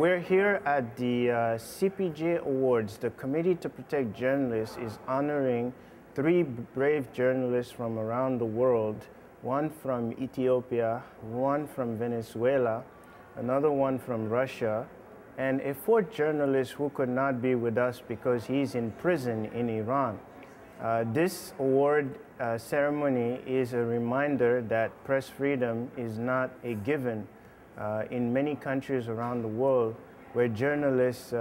We're here at the CPJ Awards. The Committee to Protect Journalists is honoring 3 brave journalists from around the world, one from Ethiopia, one from Venezuela, another one from Russia, and a 4th journalist who could not be with us because he's in prison in Iran. This award ceremony is a reminder that press freedom is not a given in many countries around the world where journalists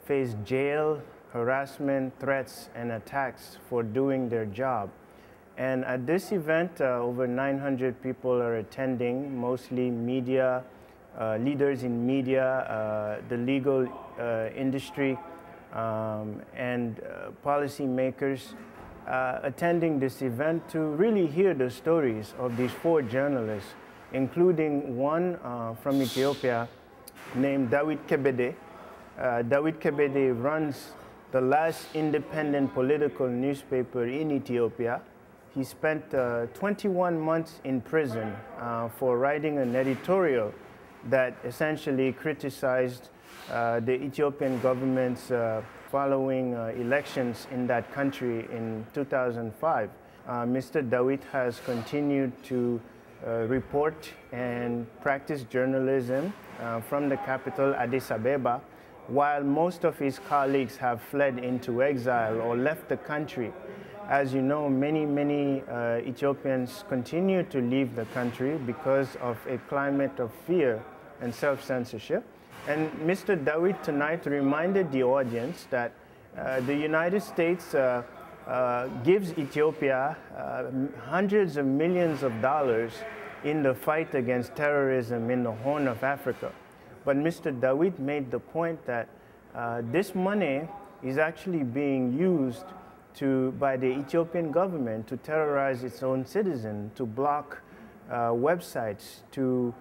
face jail, harassment, threats, and attacks for doing their job. And at this event, over 900 people are attending, mostly media, leaders in media, the legal industry, and policy makers attending this event to really hear the stories of these 4 journalists, including one from Ethiopia named Dawit Kebede. Dawit Kebede runs the last independent political newspaper in Ethiopia. He spent 21 months in prison for writing an editorial that essentially criticized the Ethiopian government's following elections in that country in 2005. Mr. Dawit has continued to report and practice journalism from the capital, Addis Ababa, while most of his colleagues have fled into exile or left the country. As you know, many Ethiopians continue to leave the country because of a climate of fear and self-censorship. And Mr. Dawit tonight reminded the audience that the United States gives Ethiopia hundreds of millions of dollars in the fight against terrorism in the Horn of Africa. But Mr. Dawit made the point that this money is actually being used by the Ethiopian government to terrorize its own citizens, to block websites, to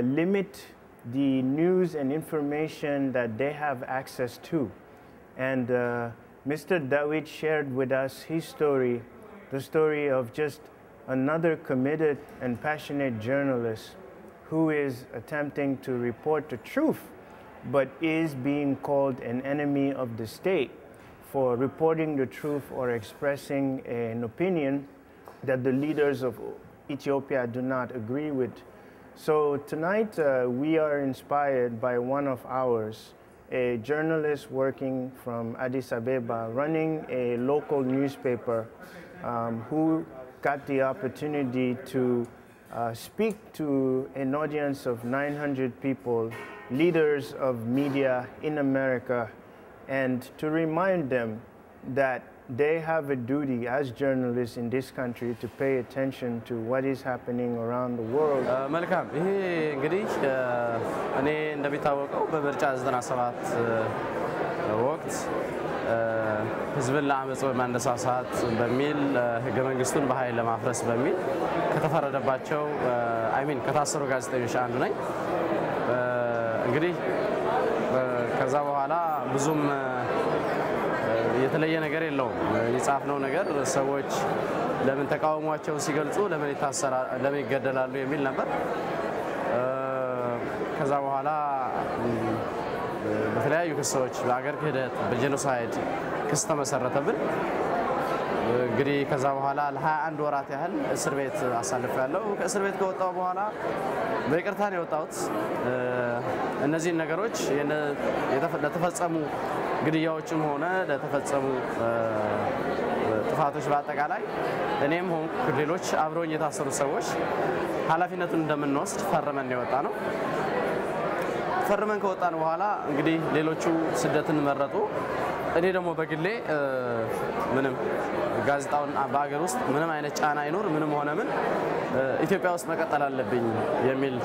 limit the news and information that they have access to. And Mr. Dawit shared with us his story, the story of just another committed and passionate journalist who is attempting to report the truth, but is being called an enemy of the state for reporting the truth or expressing an opinion that the leaders of Ethiopia do not agree with. So tonight we are inspired by one of ours, a journalist working from Addis Ababa, running a local newspaper, who got the opportunity to speak to an audience of 900 people, leaders of media in America, and to remind them that they have a duty as journalists in this country to pay attention to what is happening around the world. መልካም ይሄ እንግዲህ እኔ እንደሚታወቀው በምርጫ 97 ወቅት ህዝብን ለአመጽ በማነሳሳት በሚል ህገ መንግስቱን በኃይል ለማፍረስ በሚል ከተፈረደባቸው ከታሰሩ ጋዜጠኞች አንዱ ነኝ። እንግዲህ ከዛ በኋላ ብዙም የተለየ ነገር የለውም። የጻፍነው ነገር ሰዎች ለምን ተቃውሟቸው ሲገልጹ ለምን ይገደላሉ የሚል ነበር። ከዛ በኋላ በተለያዩ ክሶች በአገር ክህደት በጄኖሳይድ ክስ ተመሰረተብን። እንግዲህ ከዛ በኋላ ለ21 ወራት ያህል እስር ቤት አሳልፌያለሁ። ከእስር ቤት ከወጣሁ በኋላ በይቅርታ ነው የወጣሁት። እነዚህ ነገሮች ለተፈጸሙ ግድያዎችም ሆነ ለተፈጸሙ ጥፋቶች በአጠቃላይ እኔም ሆንኩ ሌሎች አብረውኝ የታሰሩ ሰዎች ኃላፊነቱን እንደምንወስድ ፈርመን የወጣ ነው። ፈርመን ከወጣን በኋላ እንግዲህ ሌሎቹ ስደትን መረጡ። እኔ ደግሞ በግሌ ምንም ጋዜጣውን በአገር ውስጥ ምንም አይነት ጫና አይኖር ምንም ሆነ ምን ኢትዮጵያ ውስጥ መቀጠል አለብኝ የሚል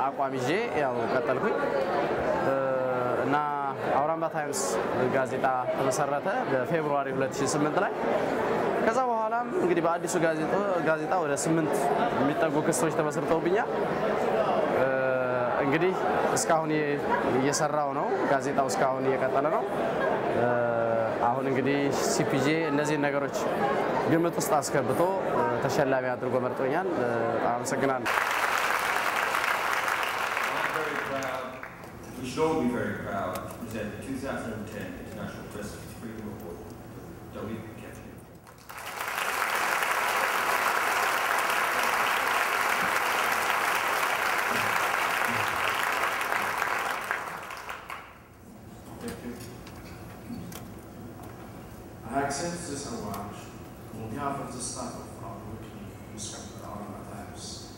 አቋም ይዤ ያው ቀጠልኩኝ እና አውራምባ ታይምስ ጋዜጣ ተመሰረተ በፌብሩዋሪ 2008 ላይ። ከዛ በኋላም እንግዲህ በአዲሱ ጋዜጣ ወደ 8 የሚጠጉ ክሶች ተመስርተውብኛል። እንግዲህ እስካሁን እየሰራው ነው። ጋዜጣው እስካሁን እየቀጠለ ነው። አሁን እንግዲህ ሲፒጄ እነዚህ ነገሮች ግምት ውስጥ አስገብቶ ተሸላሚ አድርጎ መርጦኛል። አመሰግናለሁ። should all be very proud to present the 2010 International Press Freedom Award to David Catherine. I accept this award on behalf of the staff of our weekly newspaper, Arama Times,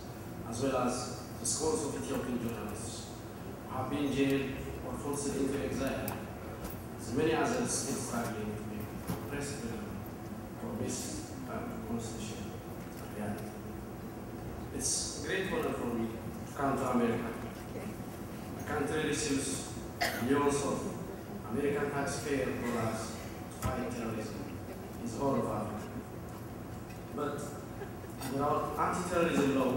as well as the scores of Ethiopian journalists who have been jailed or forced into exile, as many others still struggling to make press freedom for this constitution a reality. It's a great honor for me to come to America. My country receives millions of American taxpayer dollars fight terrorism is all of Africa. But under our anti-terrorism law,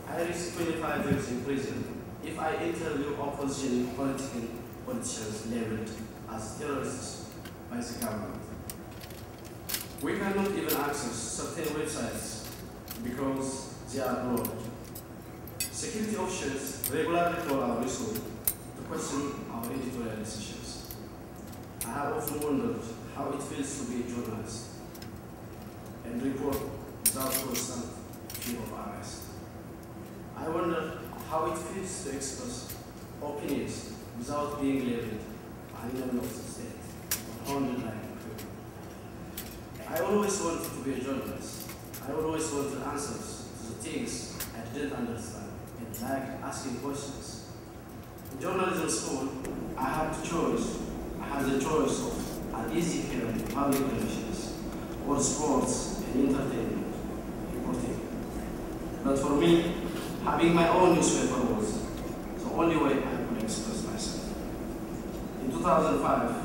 I risk 25 years in prison if I interview opposition politicians labeled as terrorists by the government. We cannot even access certain websites because they are blocked. Security officials regularly call our resource to question our editorial decisions. I have often wondered how it feels to be a journalist and report without constant fear of arrest. I wonder how it feels to express opinions without being labeled an enemy of the state or hounded like a criminal. I always wanted to be a journalist. I always wanted answers to the things I didn't understand and liked asking questions. In journalism school, I had the choice of an easy career in public relations, or sports and entertainment, reporting. But for me, having my own newspaper was the only way I could express myself. In 2005,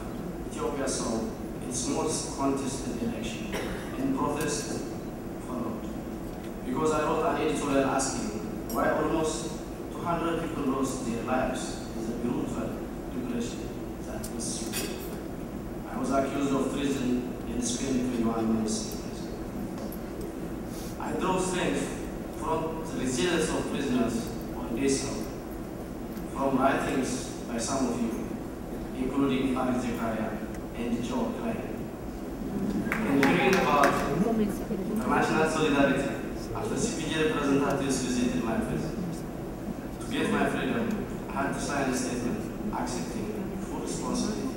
Ethiopia saw its most contested election, and protest followed. Because I wrote an editorial asking why almost 200 people lost their lives in the brutal liberation that was sued. I was accused of treason and spent 21 months in prison. I draw strength from the resilience of prisoners on this road, from writings by some of you, including Farid Zakaria and Joe Klein, and hearing about international solidarity after CPJ representatives visited my prison. To get my freedom, I had to sign a statement accepting full responsibility.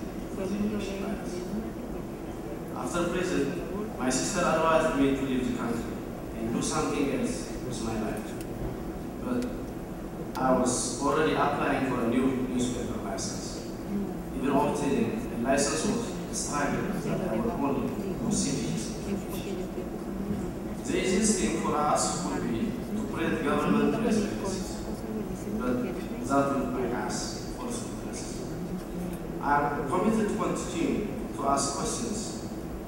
After prison, my sister advised me to leave the country and do something else with my life. But I was already applying for a new newspaper license. Even obtaining a license was a struggle that I would only receive. The easiest thing for us would be to print government press releases, but that would bring us also press. I am committed to continue to ask questions.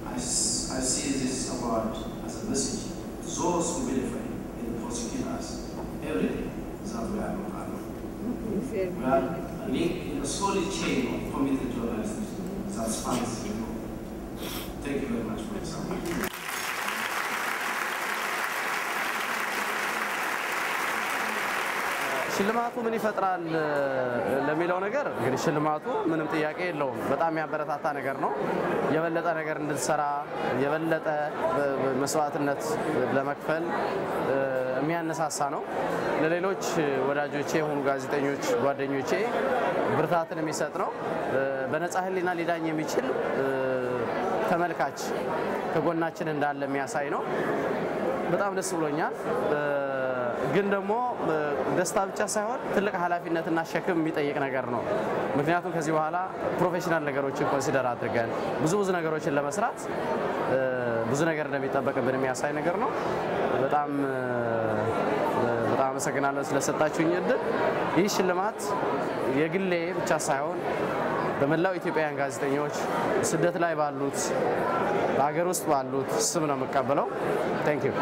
I see this award as a message to those who verify and prosecute us every day that we are not alone. We are a link in a solid chain of committed journalists that spans the globe. Thank you very much for your support. ሽልማቱ ምን ይፈጥራል ለሚለው ነገር እንግዲህ ሽልማቱ ምንም ጥያቄ የለውም በጣም ያበረታታ ነገር ነው የበለጠ ነገር እንድንሰራ የበለጠ መስዋዕትነት ለመክፈል የሚያነሳሳ ነው ለሌሎች ወዳጆቼ ሆኑ ጋዜጠኞች ጓደኞቼ ብርታትን የሚሰጥ ነው በነጻ ህሊና ሊዳኝ የሚችል ተመልካች ከጎናችን እንዳለ የሚያሳይ ነው በጣም ደስ ብሎኛል ግን ደግሞ ደስታ ብቻ ሳይሆን ትልቅ ኃላፊነትና ሸክም የሚጠይቅ ነገር ነው ምክንያቱም ከዚህ በኋላ ፕሮፌሽናል ነገሮችን ኮንሲደር አድርገን ብዙ ነገሮችን ለመስራት ብዙ ነገር እንደሚጠበቅብን የሚያሳይ ነገር ነው በጣም አመሰግናለሁ ስለሰጣችሁኝ እድል ይህ ሽልማት የግሌ ብቻ ሳይሆን በመላው ኢትዮጵያውያን ጋዜጠኞች ስደት ላይ ባሉት በአገር ውስጥ ባሉት ስም ነው መቀበለው ታንክ ዩ